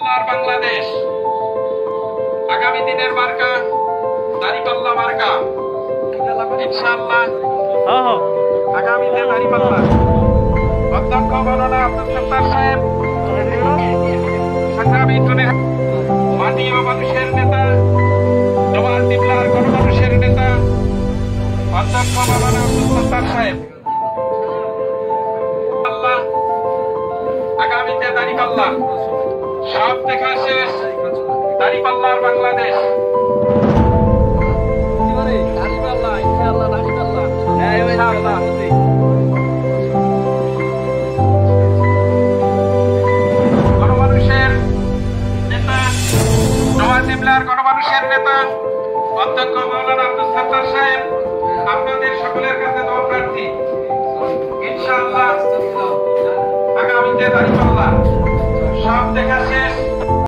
বাংলাদেশ আগামী দিনের মার্কা দাড়িপাল্লা মার্কা ইনশাআল্লাহ। আগামীতে দাড়িপাল্লা অধ্যক্ষ মৌলানা আব্দুল সত্তার সাহেব, সংগ্রামী মাটি ও মানুষের নেতা, জওয়ান দিবলার গণমানুষের নেতা অধ্যক্ষ মৌলানা আব্দুল সত্তার সাহেব। আগামীতে দাড়িপাল্লা সব দেখা শেষ, দাড়িপাল্লার বাংলাদেশ। গণমানুষের নেতা, জওয়ান দিবলার গণমানুষের নেতা অধ্যক্ষ মৌলানা আব্দুল সত্তার সাহেব, আপনাদের সকলের কাছে দোয়া প্রার্থী। ইনশাআল্লাহ আগামীতে দাড়িপাল্লা সব দেখা শেষ।